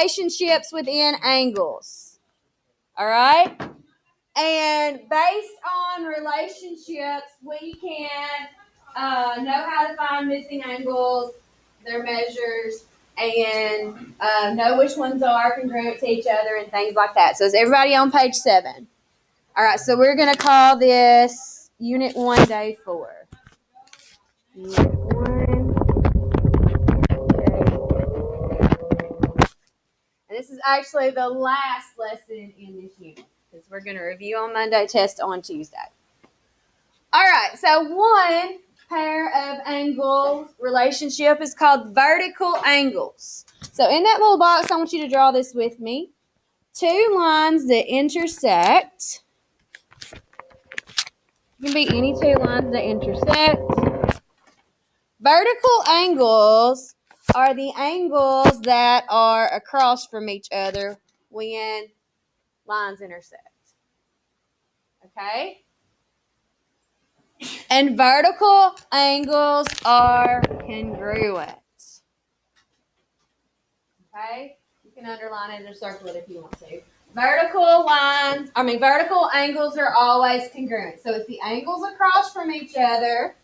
relationships within angles. All right? And based on relationships, we can know how to find missing angles, their measures, and know which ones are congruent to each other and things like that. So is everybody on page 7? All right, so we're going to call this Unit 1, Day 4. Unit 1, Day 4. And this is actually the last lesson in this unit because we're going to review on Monday, test on Tuesday. All right, so one pair of angles relationship is called vertical angles. So in that little box, I want you to draw this with me. 2 lines that intersect. It can be any 2 lines that intersect. Vertical angles are the angles that are across from each other when lines intersect. Okay? And vertical angles are congruent. Okay? You can underline it or circle it if you want to. Vertical angles are always congruent. So it's the angles across from each other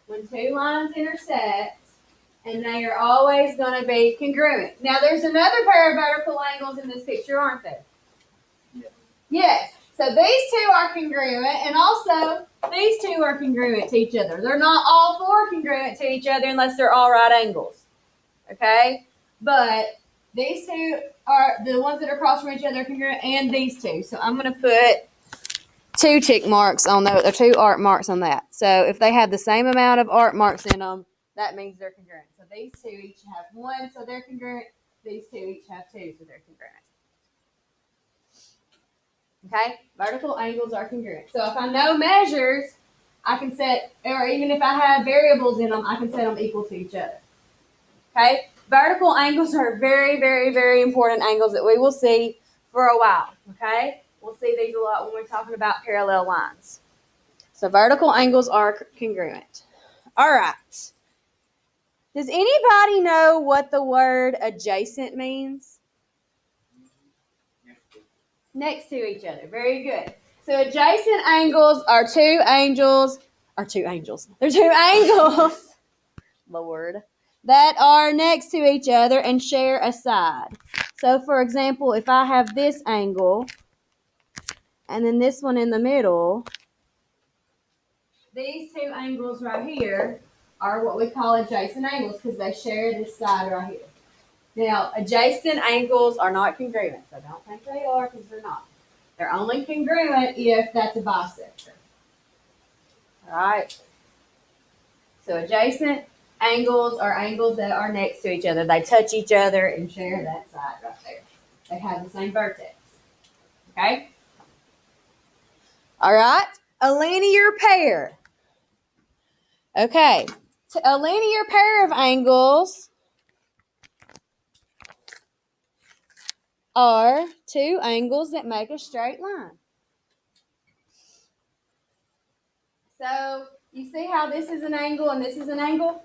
when 2 lines intersect, and they are always going to be congruent. Now, there's another pair of vertical angles in this picture, aren't there? Yes. So these 2 are congruent, and also these 2 are congruent to each other. They're not all 4 congruent to each other unless they're all right angles. Okay? But these 2 are the ones that are across from each other congruent, and these 2. So I'm going to put 2 tick marks on those, or 2 arc marks on that. So if they have the same amount of arc marks in them, that means they're congruent. So these 2 each have 1, so they're congruent. These 2 each have 2, so they're congruent. Okay? Vertical angles are congruent. So if I know measures, I can set, or even if I have variables in them, I can set them equal to each other. Okay? Vertical angles are very, very, very important angles that we will see for a while. Okay? We'll see these a lot when we're talking about parallel lines. So vertical angles are congruent. All right. Does anybody know what the word adjacent means? Next to each other. Very good. So adjacent angles are two angles. They're 2 angles, Lord, that are next to each other and share a side. So for example, if I have this angle and then this one in the middle, these 2 angles right here are what we call adjacent angles because they share this side right here. Now, adjacent angles are not congruent, so don't think they are because they're not. They're only congruent if that's a bisector. All right? So adjacent angles are angles that are next to each other. They touch each other and share that side right there. They have the same vertex. Okay? All right? A linear pair. Okay. A linear pair of angles are 2 angles that make a straight line. So you see how this is an angle and this is an angle?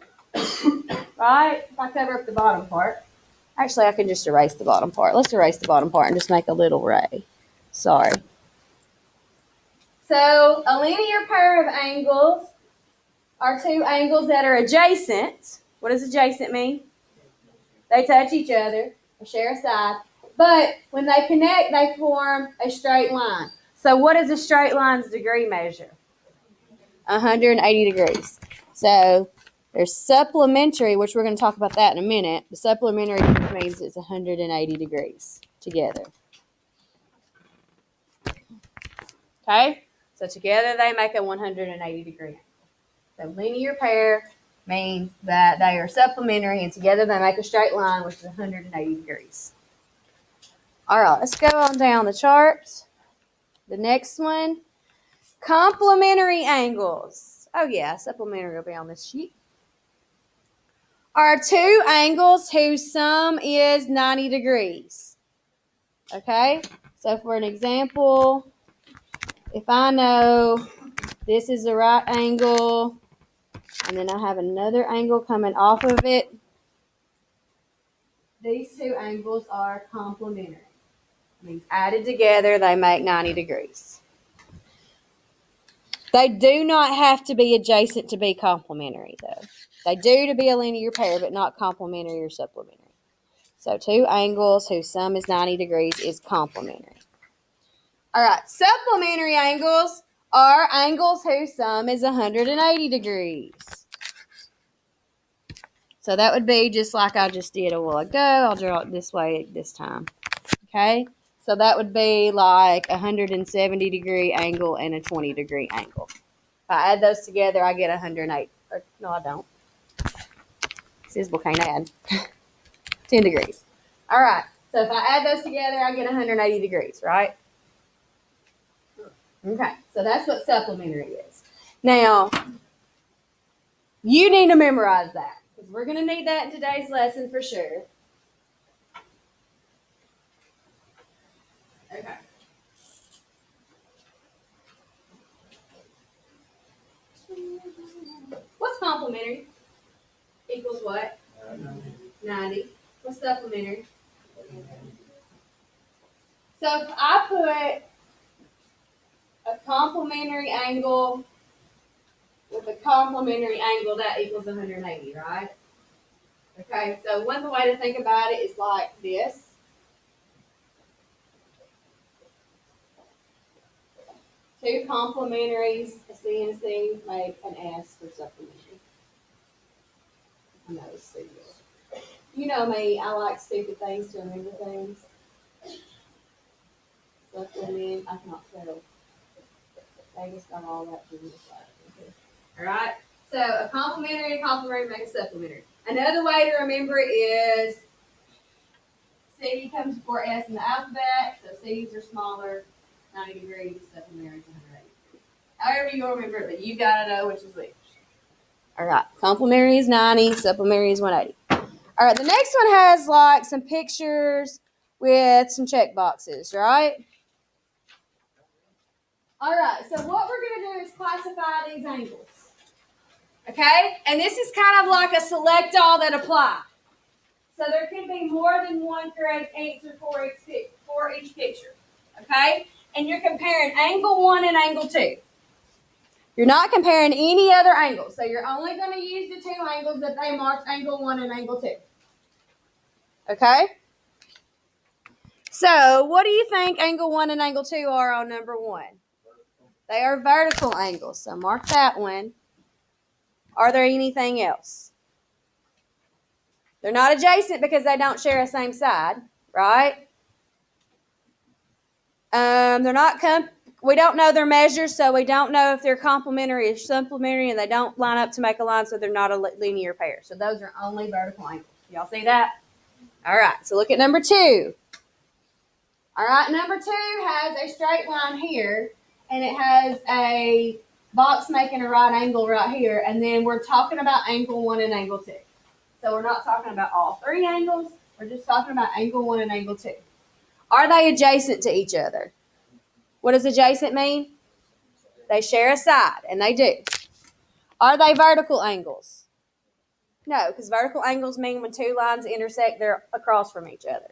Right? If I cover up the bottom part. Actually, I can just erase the bottom part. Let's erase the bottom part and just make a little ray. Sorry. So a linear pair of angles are 2 angles that are adjacent. What does adjacent mean? They touch each other or share a side. But when they connect, they form a straight line. So what is a straight line's degree measure? 180 degrees. So there's supplementary, which we're going to talk about that in a minute. The supplementary means it's 180 degrees together. Okay? So together they make a 180 degree. So linear pair means that they are supplementary and together they make a straight line, which is 180 degrees. All right, let's go on down the chart. The next one, complementary angles. Oh yeah, supplementary will be on this sheet. Are 2 angles whose sum is 90 degrees. Okay, so for an example, if I know this is a right angle, and then I have another angle coming off of it, these two angles are complementary. It means added together, they make 90 degrees. They do not have to be adjacent to be complementary, though. They do to be a linear pair, but not complementary or supplementary. So two angles whose sum is 90 degrees is complementary. All right, supplementary angles are angles whose sum is 180 degrees. So that would be just like I just did a while ago. I'll draw it this way this time. Okay, so that would be like 170 degree angle and a 20 degree angle. If I add those together, I get 108. No, I don't. Sisbel can't add. 10 degrees. All right, so if I add those together, I get 180 degrees, right? Okay, so that's what supplementary is. Now, you need to memorize that because we're going to need that in today's lesson for sure. Okay. What's complementary? Equals what? 90. What's supplementary? So if I put a complementary angle with a complementary angle, that equals 180, right? Okay, so one way to think about it is like this. Two complementaries, a C and a C, make an S for supplementary. I know it's stupid. You know me, I like stupid things to remember things. Supplement, I cannot spell. Vegas got all that to this side. Alright? So a complementary and complementary make a supplementary. Another way to remember it is C comes before S in the alphabet, so C's are smaller, 90 degrees, supplementary is 180 degrees. However you remember it, but you gotta know which is which. Alright, complementary is 90, supplementary is 180. Alright, the next one has like some pictures with some check boxes, right? Alright, so what we're going to do is classify these angles. Okay? And this is kind of like a select all that apply. So there can be more than one correct answer for each picture. Okay? And you're comparing angle 1 and angle 2. You're not comparing any other angles. So you're only going to use the two angles that they marked, angle 1 and angle 2. Okay? So what do you think angle 1 and angle 2 are on number 1? They are vertical angles. So mark that one. Are there anything else? They're not adjacent because they don't share a same side, right? They're not we don't know their measures, so we don't know if they're complementary or supplementary, and they don't line up to make a line, so they're not a linear pair. So those are only vertical angles. Y'all see that? All right, so look at number 2. All right, number 2 has a straight line here, and it has a box making a right angle right here, and then we're talking about angle 1 and angle 2. So we're not talking about all 3 angles, we're just talking about angle 1 and angle 2. Are they adjacent to each other? What does adjacent mean? They share a side, and they do. Are they vertical angles? No, because vertical angles mean when 2 lines intersect, they're across from each other.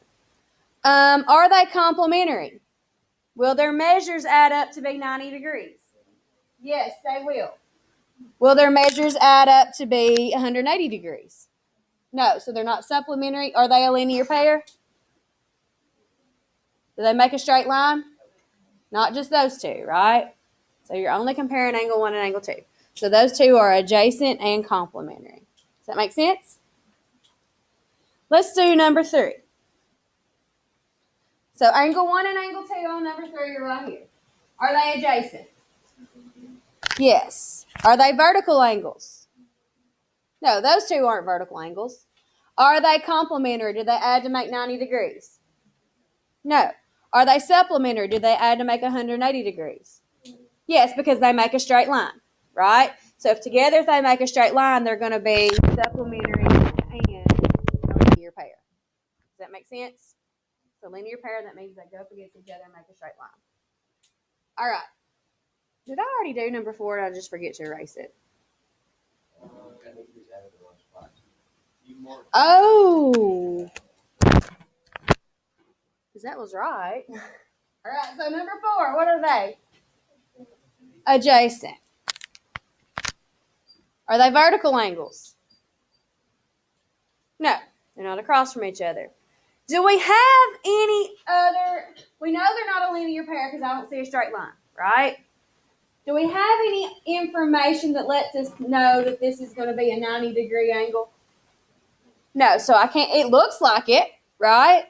Are they complementary? Will their measures add up to be 90 degrees? Yes, they will. Will their measures add up to be 180 degrees? No, so they're not supplementary. Are they a linear pair? Do they make a straight line? Not just those two, right? So you're only comparing angle 1 and angle 2. So those two are adjacent and complementary. Does that make sense? Let's do number 3. So angle 1 and angle 2 on number 3 are right here. Are they adjacent? Yes. Are they vertical angles? No, those two aren't vertical angles. Are they complementary? Do they add to make 90 degrees? No. Are they supplementary? Do they add to make 180 degrees? Yes, because they make a straight line, right? So if together if they make a straight line, they're going to be supplementary and a linear pair. Does that make sense? So linear pair, that means they go up against each other and make a straight line. All right. Did I already do number 4 or did I just forget to erase it? Oh. Because that was right. All right, so number 4, what are they? Adjacent. Are they vertical angles? No, they're not across from each other. Do we have any other? We know they're not a linear pair because I don't see a straight line, right? Do we have any information that lets us know that this is going to be a 90-degree angle? No, so I can't. It looks like it, right?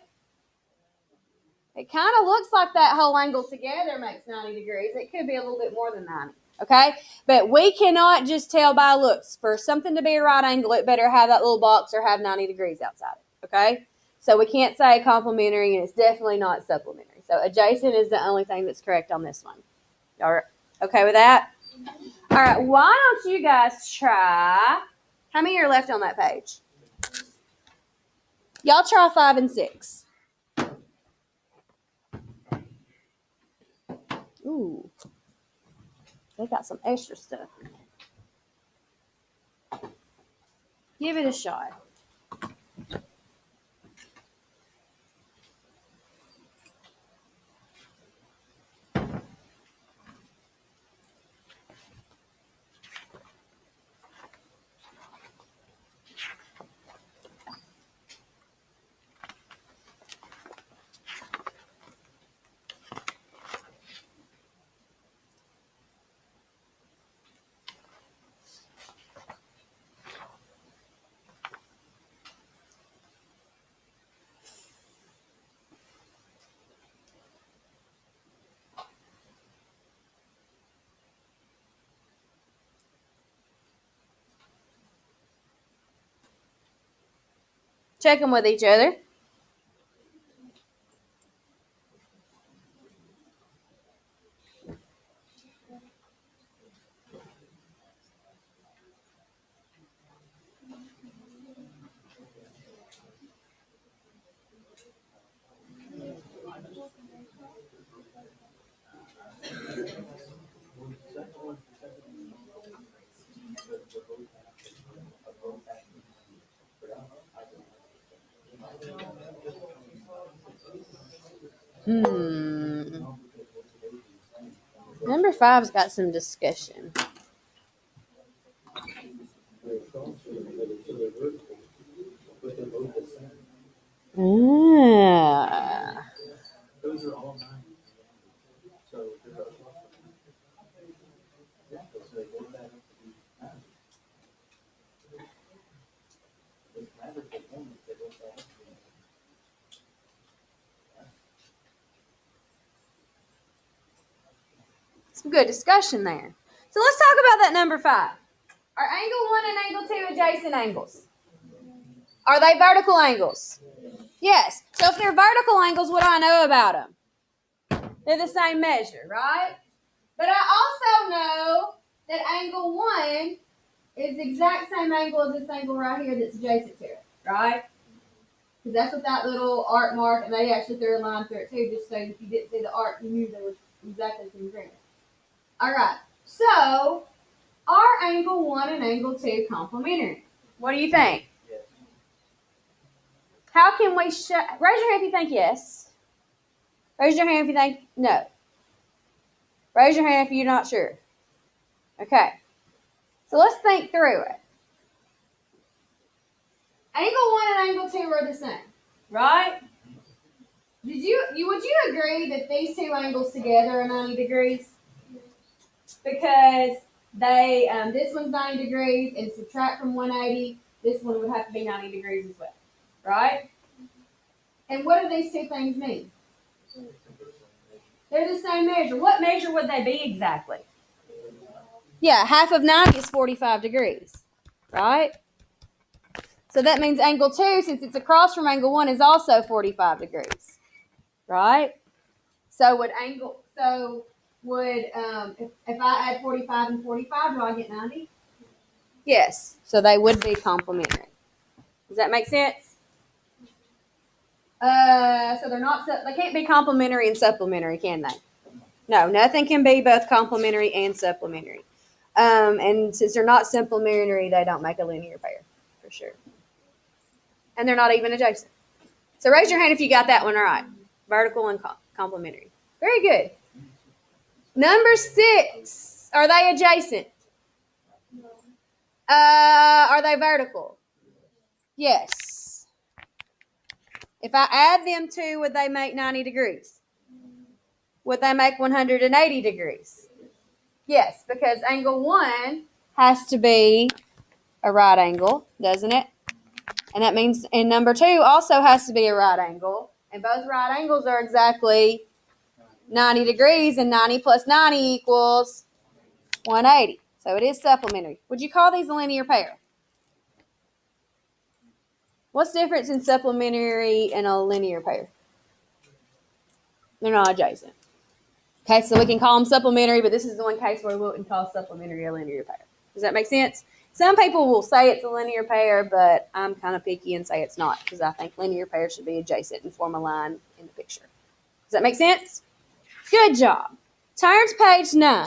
It kind of looks like that whole angle together makes 90 degrees. It could be a little bit more than 90, okay? But we cannot just tell by looks. For something to be a right angle, it better have that little box or have 90 degrees outside it, okay? So we can't say complementary, and it's definitely not supplementary. So adjacent is the only thing that's correct on this one. All right, okay with that? All right, why don't you guys try, how many are left on that page? Y'all try 5 and 6. Ooh, they got some extra stuff. Give it a shot. Check them with each other. Number 5's got some discussion. Those are all 90. So they're both exactly. So they both add up to be 90. It matters for one if they both add up to be 90. Some good discussion there. So let's talk about that number 5. Are angle 1 and angle 2 adjacent angles? Are they vertical angles? Yes. So if they're vertical angles, what do I know about them? They're the same measure, right? But I also know that angle 1 is the exact same angle as this angle right here that's adjacent to it, right? Because that's what that little arc mark, and they actually threw a line through it too, just so if you didn't see the arc, you knew they were exactly congruent. All right, so are angle 1 and angle 2 complementary? What do you think? Yes. How can we raise your hand if you think yes. Raise your hand if you think no. Raise your hand if you're not sure. Okay, so let's think through it. Angle 1 and angle 2 are the same, right? Would you agree that these two angles together are 90 degrees? Because they this one's 90 degrees, and subtract from 180, this one would have to be 90 degrees as well, right? And what do these two things mean? They're the same measure. What measure would they be exactly? Yeah, half of 90 is 45 degrees, right? So that means angle 2, since it's across from angle 1, is also 45 degrees, right? So if I add 45 and 45, do I get 90? Yes. So they would be complementary. Does that make sense? So they can't be complementary and supplementary, can they? No, nothing can be both complementary and supplementary. And since they're not supplementary, they don't make a linear pair, for sure. And they're not even adjacent. So raise your hand if you got that one right. vertical and complementary. Very good. Number 6. Are they adjacent? Are they vertical? Yes. If I add them two, would they make 90 degrees? Would they make 180 degrees? Yes, because angle 1 has to be a right angle, doesn't it? And that means, and number 2 also has to be a right angle. And both right angles are exactly 90 degrees, and 90 plus 90 equals 180. So it is supplementary. Would you call these a linear pair? What's the difference in supplementary and a linear pair? They're not adjacent. Okay, so we can call them supplementary, but this is the one case where we wouldn't call supplementary a linear pair. Does that make sense? Some people will say it's a linear pair, but I'm kind of picky and say it's not, because I think linear pairs should be adjacent and form a line in the picture. Does that make sense? Good job. Turn to page 9.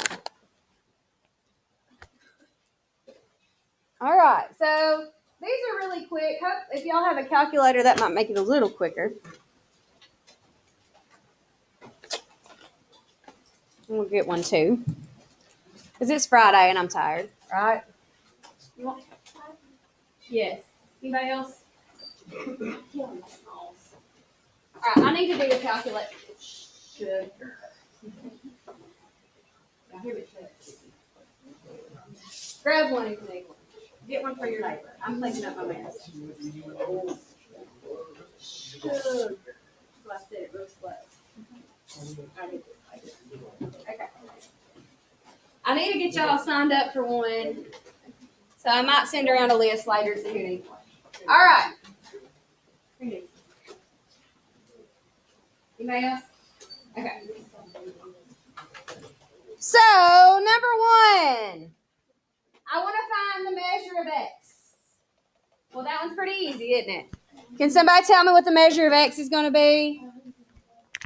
All right, so these are really quick. If y'all have a calculator, that might make it a little quicker. We'll get one too, because it's Friday and I'm tired, right? You want? Yes. Anybody else? All right, I need to do a calculator. Sugar. Now, here we go. Grab one if you need one. Get one for your neighbor. I'm cleaning up my mess. Sugar. So I said it real slow. Okay. I need to get y'all signed up for one. So I might send around a list later to see who needs one. All right. Anybody else? Okay. So, number 1. I want to find the measure of x. Well, that one's pretty easy, isn't it? Can somebody tell me what the measure of x is going to be?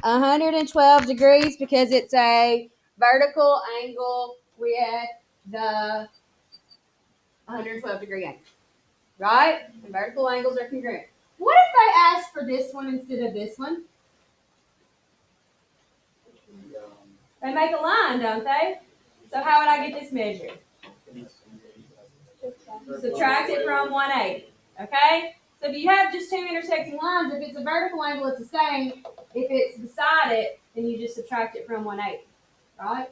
112 degrees, because it's a vertical angle with the 112 degree angle. Right? And vertical angles are congruent. What if they ask for this one instead of this one? They make a line, don't they? So how would I get this measure? Subtract it from 180. Okay? So if you have just 2 intersecting lines, if it's a vertical angle, it's the same. If it's beside it, then you just subtract it from 180. Right?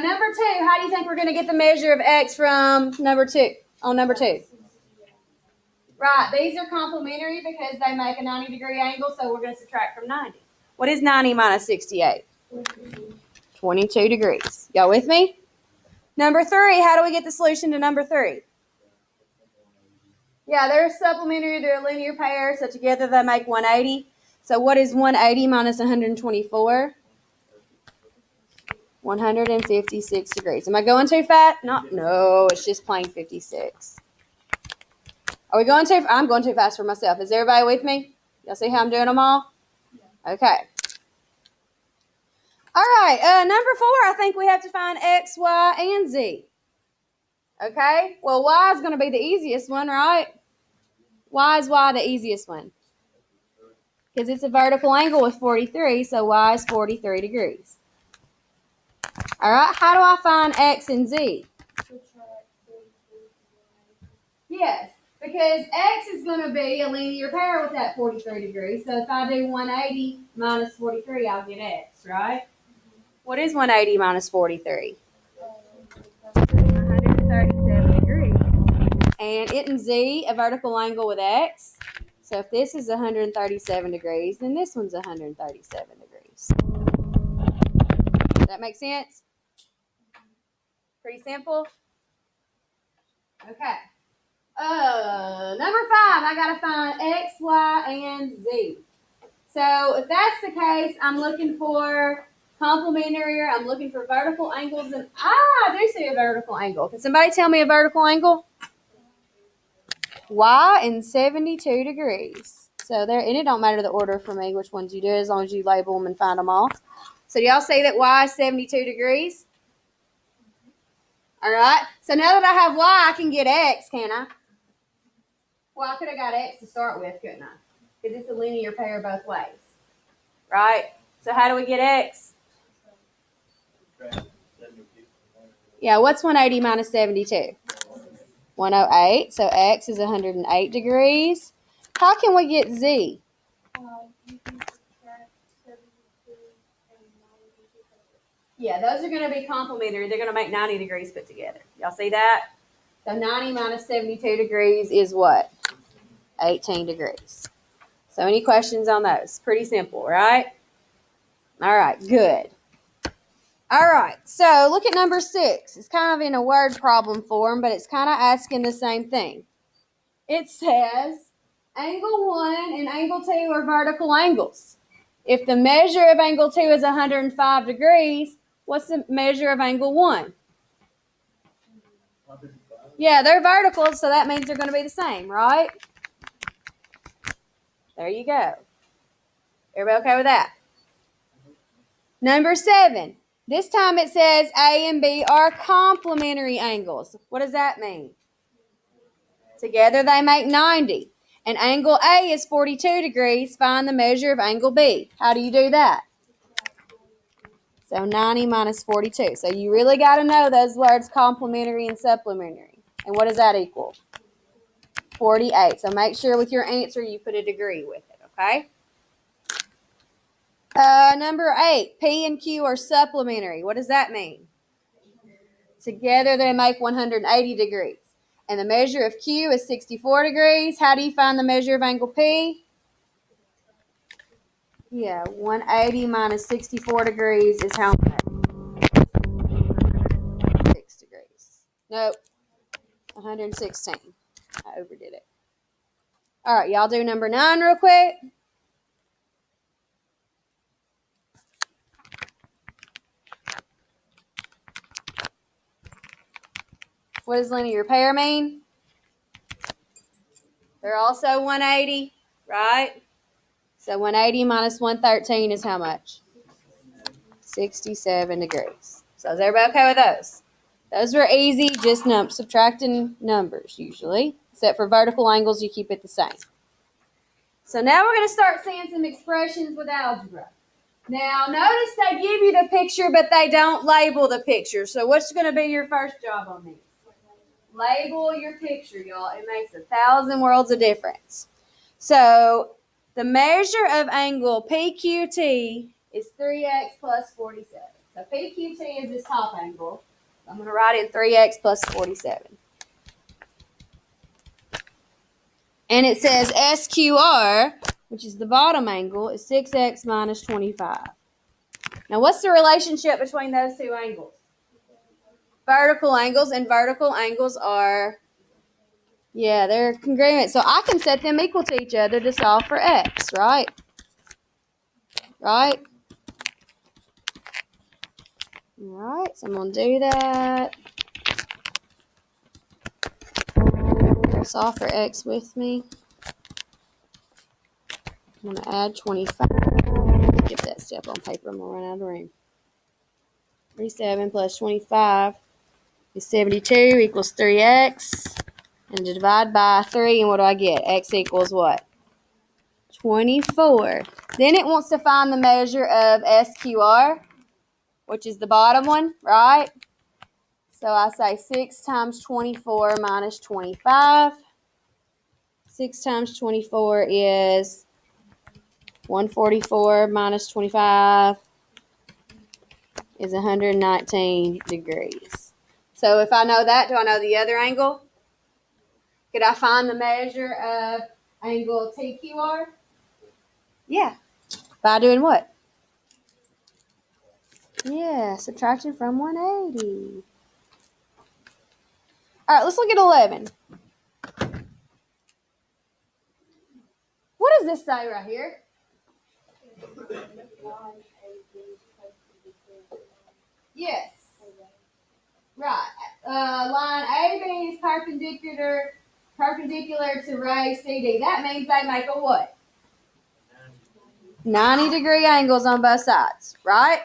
Number 2, how do you think we're going to get the measure of x from number 2? On number 2. Right, these are complementary because they make a 90 degree angle, so we're going to subtract from 90. What is 90 minus 68? 22 degrees. Y'all with me? Number 3, how do we get the solution to number 3? Yeah, they're supplementary, they're a linear pair, so together they make 180. So what is 180 minus 124? 156 degrees. Am I going too fast? No, it's just plain 56. Are we going too? I'm going too fast for myself. Is everybody with me? Y'all see how I'm doing them all? Okay. All right. Number 4, I think we have to find x, y, and z. Okay. Well, y is going to be the easiest one, right? Why is y the easiest one? Because it's a vertical angle with 43, so y is 43 degrees. All right. How do I find x and z? Yes. Because x is going to be a linear pair with that 43 degrees. So if I do 180 minus 43, I'll get x, right? What is 180 minus 43? 137 degrees. And it and z, a vertical angle with x. So if this is 137 degrees, then this one's 137 degrees. Does that make sense? Pretty simple? Okay. Number 5, I gotta find x, y, and z. So if that's the case, I'm looking for complementary, or I'm looking for vertical angles, and I do see a vertical angle. Can somebody tell me a vertical angle? Y and 72 degrees. So there, and it don't matter the order for me which ones you do, as long as you label them and find them all. So do y'all see that y is 72 degrees? All right. So now that I have y, I can get x, can I? Well, I could have got x to start with, couldn't I? Because it's a linear pair both ways. right? So how do we get x? Yeah, what's 180 minus 72? 108. So x is 108 degrees. How can we get z? Yeah, those are going to be complementary. They're going to make 90 degrees put together. Y'all see that? So 90 minus 72 degrees is what? 18 degrees. So any questions on those? Pretty simple, right? All right, good. All right, so look at number 6. It's kind of in a word problem form, but it's kind of asking the same thing. It says angle 1 and angle 2 are vertical angles. If the measure of angle 2 is 105 degrees, what's the measure of angle 1? Yeah, they're vertical, so that means they're going to be the same, right? There you go. Everybody okay with that? Number 7. This time it says A and B are complementary angles. What does that mean? Together they make 90. And angle A is 42 degrees. Find the measure of angle B. How do you do that? So 90 minus 42. So you really got to know those words complementary and supplementary. And what does that equal? 48. So make sure with your answer you put a degree with it, okay? Number 8, P and Q are supplementary. What does that mean? Together they make 180 degrees. And the measure of Q is 64 degrees. How do you find the measure of angle P? Yeah, 180 minus 64 degrees is how much? 6 degrees. Nope, 116. I overdid it. All right, y'all do number 9 real quick. What does linear pair mean? They're also 180, right? So 180 minus 113 is how much? 67 degrees. So is everybody okay with those? Those are easy, just subtracting numbers usually. Except for vertical angles, you keep it the same. So now we're going to start seeing some expressions with algebra. Now, notice they give you the picture, but they don't label the picture. So what's going to be your first job on these? Label your picture, y'all. It makes 1,000 worlds of difference. So the measure of angle PQT is 3x plus 47. So PQT is this top angle. I'm going to write in 3x plus 47. And it says SQR, which is the bottom angle, is 6x minus 25. Now, what's the relationship between those two angles? Vertical angles, and vertical angles are, yeah, they're congruent. So I can set them equal to each other to solve for x, right? Right? All right, so I'm going to do that. Solve for x with me. I'm going to add 25. Get that step on paper. I'm going to run out of room. 37 plus 25 is 72 equals 3x. And to divide by 3, and what do I get? X equals what? 24. Then it wants to find the measure of SQR, which is the bottom one, right? So I say 6 times 24 minus 25. 6 times 24 is 144 minus 25 is 119 degrees. So if I know that, do I know the other angle? Could I find the measure of angle TQR? Yeah. By doing what? Yeah, subtraction from 180. All right, let's look at 11. What does this say right here? Yes. Right. Line AB is perpendicular to ray CD. That means they make a what? 90-degree angles on both sides, right?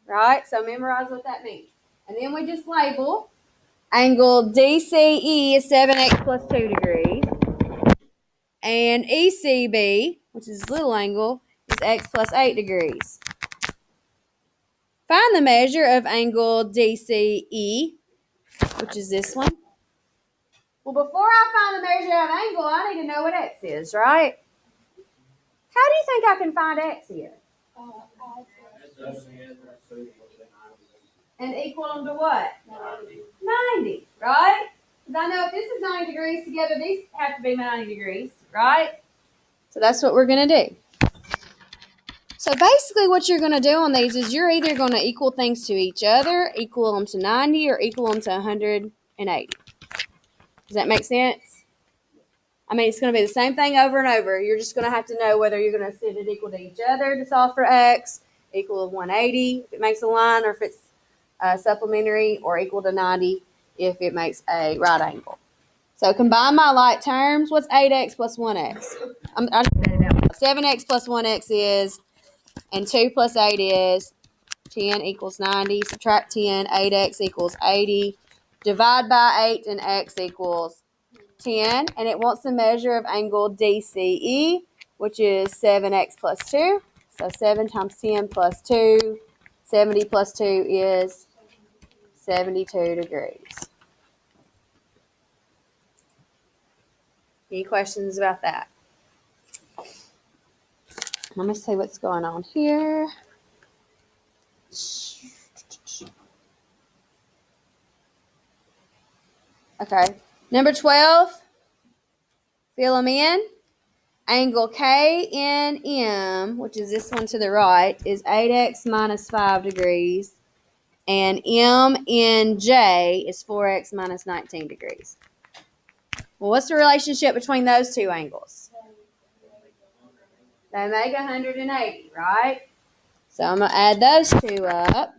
Right? So memorize what that means. And then we just label angle DCE is 7x plus 2 degrees. And ECB, which is this little angle, is x plus 8 degrees. Find the measure of angle DCE, which is this one. Well, before I find the measure of angle, I need to know what x is, right? How do you think I can find x here? And equal them to what? 90, right? Because I know if this is 90 degrees together, these have to be 90 degrees, right? So that's what we're going to do. So basically what you're going to do on these is you're either going to equal things to each other, equal them to 90, or equal them to 180. Does that make sense? I mean, it's going to be the same thing over and over. You're just going to have to know whether you're going to set it equal to each other to solve for x, equal to 180 if it makes a line, or if it's supplementary, or equal to 90 if it makes a right angle. So combine my like terms. What's 8x plus 1x? I just said it out. 7x plus 1x is, and 2 plus 8 is, 10 equals 90. Subtract 10, 8x equals 80. Divide by 8 and x equals 10. And it wants the measure of angle DCE, which is 7x plus 2. So 7 times 10 plus 2. 70 plus 2 is 72 degrees. Any questions about that? Let me see what's going on here. Okay. Number 12. Fill them in. Angle KNM, which is this one to the right, is 8x minus 5 degrees. And MNJ is 4x minus 19 degrees. Well, what's the relationship between those two angles? They make 180, right? So I'm going to add those two up.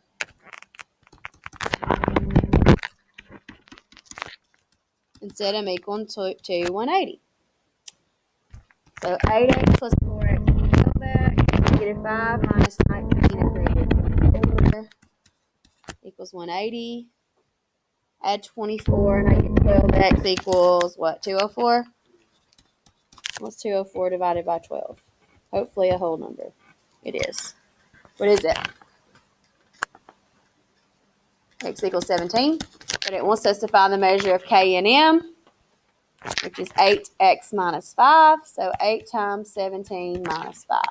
And set them equal to 180. So 8x plus 4x plus 12x, negative 5 minus 19 and negative 4 equals 180. Add 24 and I get 12x equals what, 204? What's 204 divided by 12? Hopefully a whole number. It is. What is it? X equals 17. But it wants us to find the measure of K and M, which is 8x minus 5. So 8 times 17 minus 5.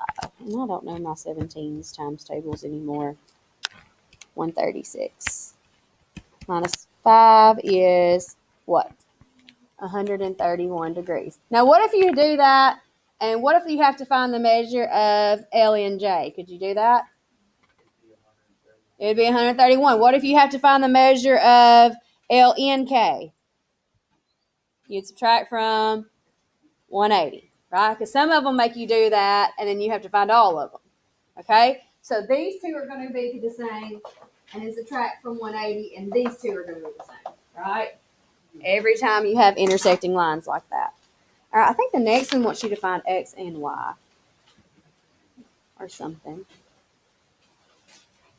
And I don't know my 17s times tables anymore. 136. Minus 5 is what? 131 degrees. Now, what if you do that, and what if you have to find the measure of L and J? Could you do that? It would be 131. What if you have to find the measure of L and K? You'd subtract from 180, right? Because some of them make you do that, and then you have to find all of them, okay? So these two are going to be the same, and then subtract from 180, and these two are going to be the same, right? Every time you have intersecting lines like that. All right, I think the next one wants you to find X and Y or something.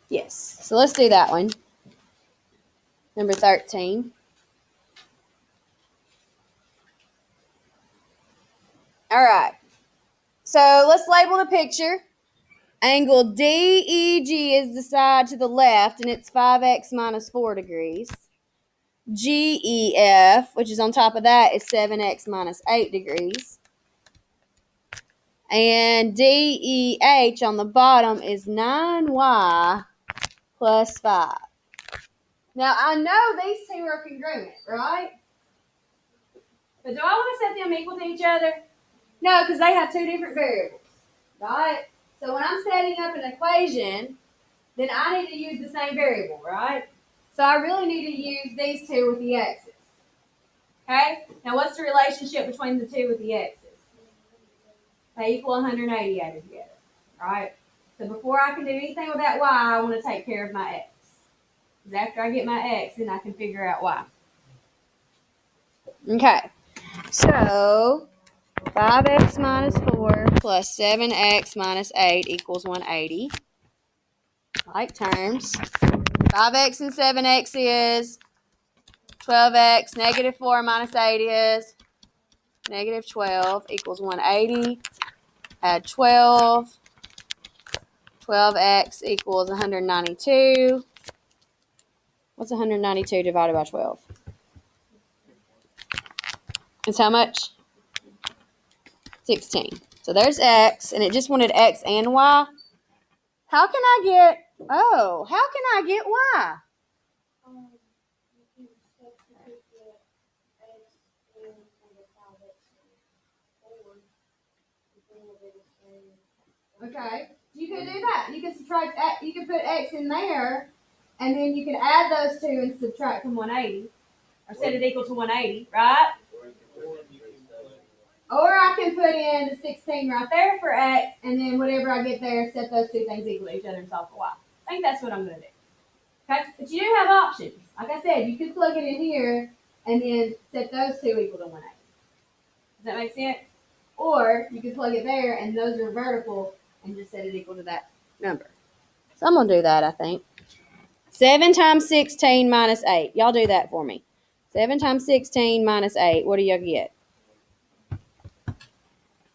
Yes, so let's do that one. Number 13. All right, so let's label the picture. Angle DEG is the side to the left, and it's 5x minus 4 degrees. GEF, which is on top of that, is 7x minus 8 degrees. And DEH on the bottom is 9y plus 5. Now, I know these two are congruent, right? But do I want to set them equal to each other? No, because they have two different variables, right? So when I'm setting up an equation, then I need to use the same variable, right? So I really need to use these two with the x's. Okay? Now, what's the relationship between the two with the x's? They equal 180 added together, right? So before I can do anything with that y, I want to take care of my x. Because after I get my x, then I can figure out y. Okay. So 5x minus 4 plus 7x minus 8 equals 180. Like terms. 5x and 7x is 12x. Negative 4 minus 8 is negative 12 equals 180. Add 12. 12x equals 192. What's 192 divided by 12? It's how much? 16. So there's x, and it just wanted x and y. How can I get y? Okay, you could do that. You could subtract x, you could put x in there, and then you could add those two and subtract from 180, or set it equal to 180, right? Or I can put in the 16 right there for x, and then whatever I get there, set those two things equal to each other and solve for y. I think that's what I'm going to do. Okay, but you do have options. Like I said, you could plug it in here, and then set those two equal to 180. Does that make sense? Or you could plug it there, and those are vertical, and just set it equal to that number. So I'm going to do that, I think. 7 times 16 minus 8. Y'all do that for me. 7 times 16 minus 8. What do y'all get?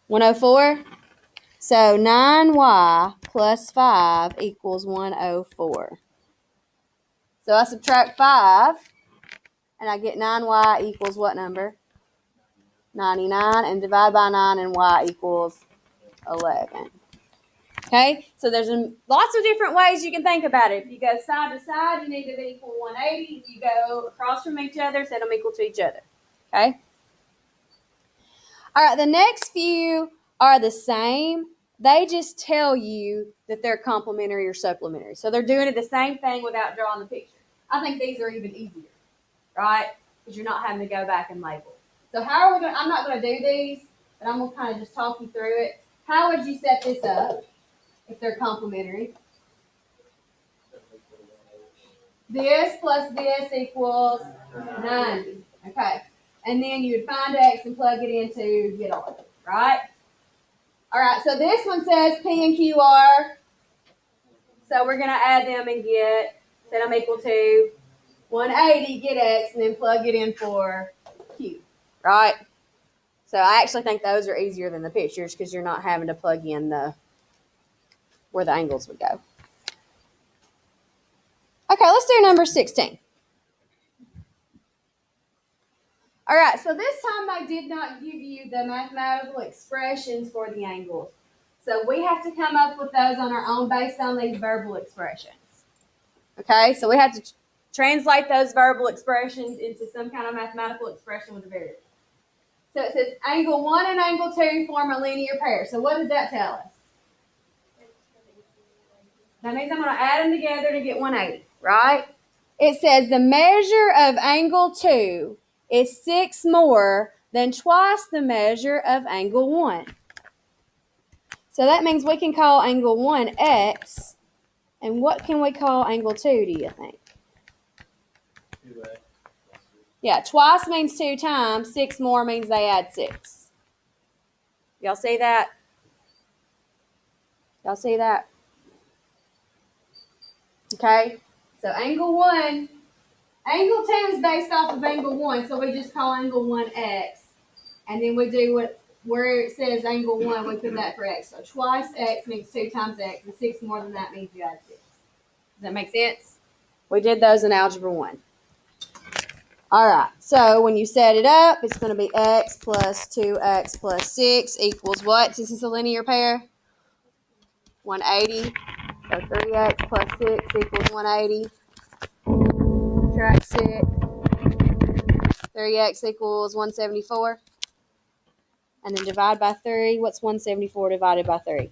104? So 9y plus 5 equals 104. So I subtract 5, and I get 9y equals what number? 99, and divide by 9, and y equals 11. Okay, so there's lots of different ways you can think about it. If you go side to side, you need to be equal 180. If you go across from each other, set them equal to each other. Okay? All right, the next few are the same. They just tell you that they're complementary or supplementary. So they're doing it the same thing without drawing the picture. I think these are even easier, right? Because you're not having to go back and label. So how are we going to, I'm not going to do these, but I'm going to kind of just talk you through it. How would you set this up if they're complementary? This plus this equals 90. Okay. And then you would find x and plug it in to get R, right? All right, so this one says P and Q are. So we're going to add them and set them equal to 180, get x, and then plug it in for Q, right? So I actually think those are easier than the pictures because you're not having to plug in where the angles would go. Okay, let's do number 16. All right, so this time I did not give you the mathematical expressions for the angles. So we have to come up with those on our own based on these verbal expressions. Okay, so we have to translate those verbal expressions into some kind of mathematical expression with a variable. So it says angle 1 and angle 2 form a linear pair. So what does that tell us? That means I'm going to add them together to get 180, right? It says the measure of angle 2 is 6 more than twice the measure of angle 1. So that means we can call angle 1 x. And what can we call angle 2, do you think? 2x. Yeah, twice means 2 times. 6 more means they add 6. Y'all see that? Y'all see that? Okay, so angle 1, angle 2 is based off of angle 1, so we just call angle 1 x. And then we do where it says angle 1, we put that for x. So twice x means 2 times x, and 6 more than that means you add 6. Does that make sense? We did those in Algebra 1. All right, so when you set it up, it's going to be x plus 2x plus 6 equals what? Since it's a linear pair? 180. So 3x plus 6 equals 180. Subtract 6. 3x equals 174. And then divide by 3. What's 174 divided by 3?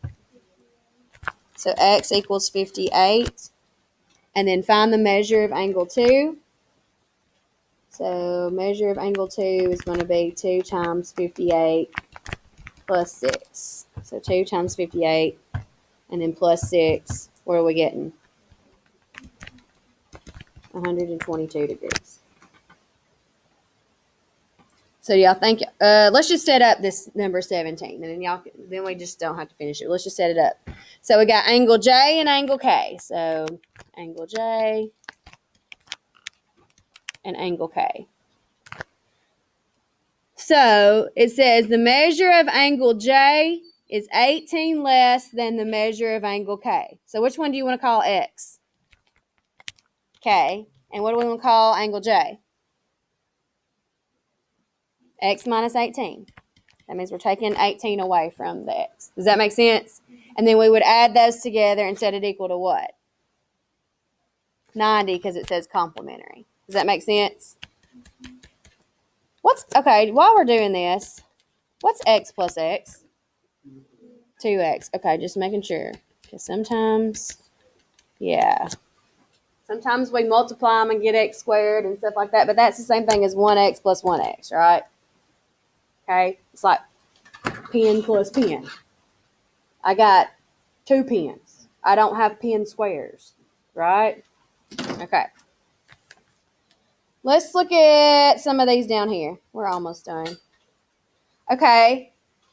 So x equals 58. And then find the measure of angle 2. So measure of angle 2 is going to be 2 times 58 plus 6. So 2 times 58 and then plus 6. What are we getting? 122 degrees. So y'all think, let's just set up this number 17, and then we just don't have to finish it. Let's just set it up. So we got angle J and angle K. So angle J and angle K. So it says the measure of angle J is 18 less than the measure of angle K. So which one do you want to call X? K. And what do we want to call angle J? X minus 18. That means we're taking 18 away from the X. Does that make sense? And then we would add those together and set it equal to what? 90, because it says complementary. Does that make sense? Okay, while we're doing this, what's X plus X? 2X. Okay, just making sure. Because sometimes, yeah. Sometimes we multiply them and get X squared and stuff like that, but that's the same thing as 1X plus 1X, right? Okay, it's like pen plus pen. I got 2 pens. I don't have pen squares, right? Okay. Let's look at some of these down here. We're almost done. Okay.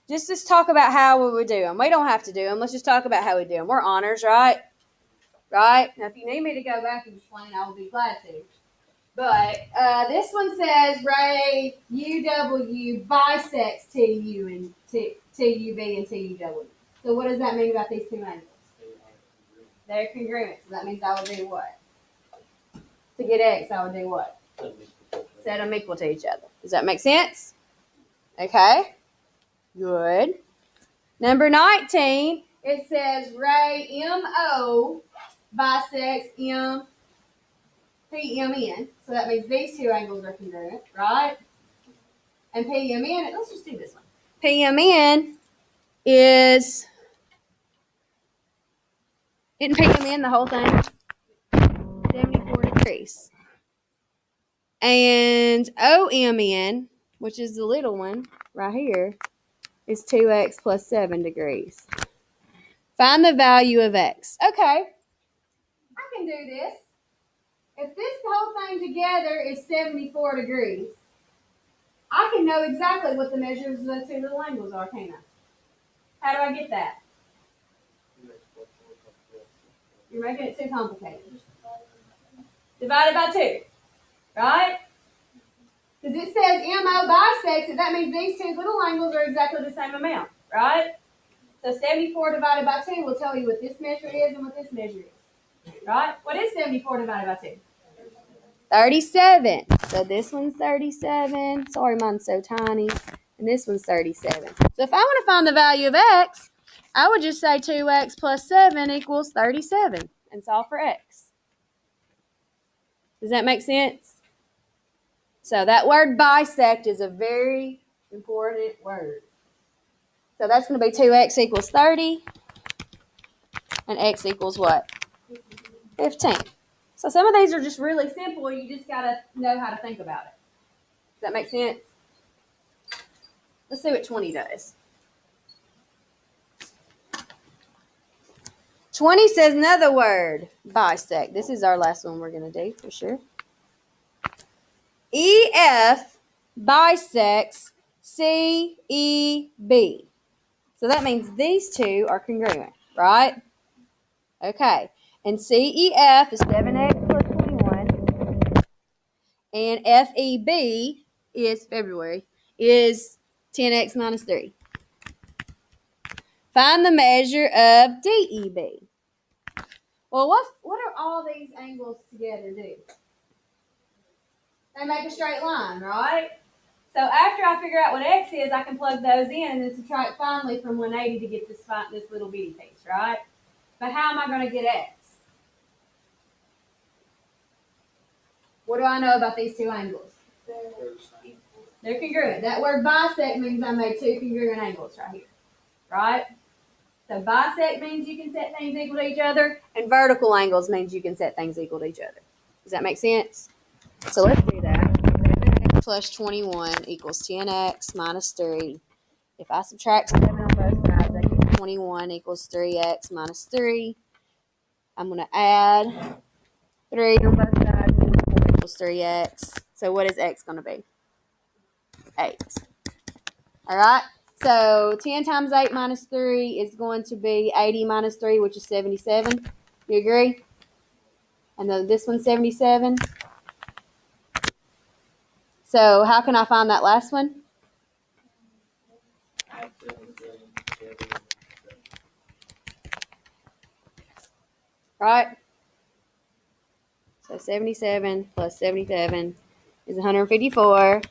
Just talk about how we would do them. We don't have to do them. Let's just talk about how we do them. We're honors, right? Right? Now, if you need me to go back and explain, I will be glad to. But this one says Ray UW bisects TU and TUV and TUW. So what does that mean about these two angles? They're congruent. So that means I would do what? To get X, I would do what? Set them equal to each other. Does that make sense? Okay. Good. Number 19, it says Ray MO bisects PMN. So that means these two angles are congruent, right? And PMN, let's just do this one. PMN isn't PMN the whole thing? 74 degrees. And OMN, which is the little one right here, is 2X plus 7 degrees. Find the value of X. Okay, I can do this. If this whole thing together is 74 degrees, I can know exactly what the measures of the two little angles are, can't I? How do I get that? You're making it too complicated. Divided by 2, right? Because it says MO bisects it, that means these two little angles are exactly the same amount, right? So 74 divided by 2 will tell you what this measure is and what this measure is, right? What is 74 divided by 2? 37. So this one's 37. Sorry, mine's so tiny. And this one's 37. So if I want to find the value of X, I would just say 2X plus 7 equals 37 and solve for X. Does that make sense? So that word bisect is a very important word. So that's going to be 2X equals 30 and X equals what? 15. So some of these are just really simple. You just got to know how to think about it. Does that make sense? Let's see what 20 does. 20 says another word, bisect. This is our last one we're going to do for sure. EF bisects CEB. So that means these two are congruent, right? Okay. And CEF is 7X plus 21. And FEB is February, is 10X minus 3. Find the measure of DEB. Well, what are all these angles together do? They make a straight line, right? So after I figure out what X is, I can plug those in and then subtract finally from 180 to get this little bitty piece, right? But how am I going to get X? What do I know about these two angles? They're congruent. That word bisect means I made two congruent angles right here, right? So bisect means you can set things equal to each other, and vertical angles means you can set things equal to each other. Does that make sense? So let's do that. 7x plus 21 equals 10x minus 3. If I subtract 7 on both sides, I get 21 equals 3x minus 3. I'm going to add 3 on both sides equals 3x. So what is x going to be? 8. All right. So 10 times 8 minus 3 is going to be 80 minus 3, which is 77. You agree? And then this one's 77. So how can I find that last one? right? So 77 plus 77 is 154.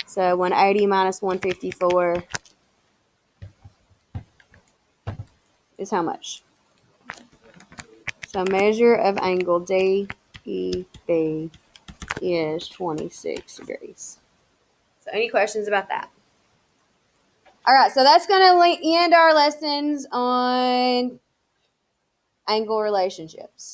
So 180 minus 154 is how much? So measure of angle DEB is 26 degrees. So any questions about that? All right, so that's going to end our lessons on angle relationships.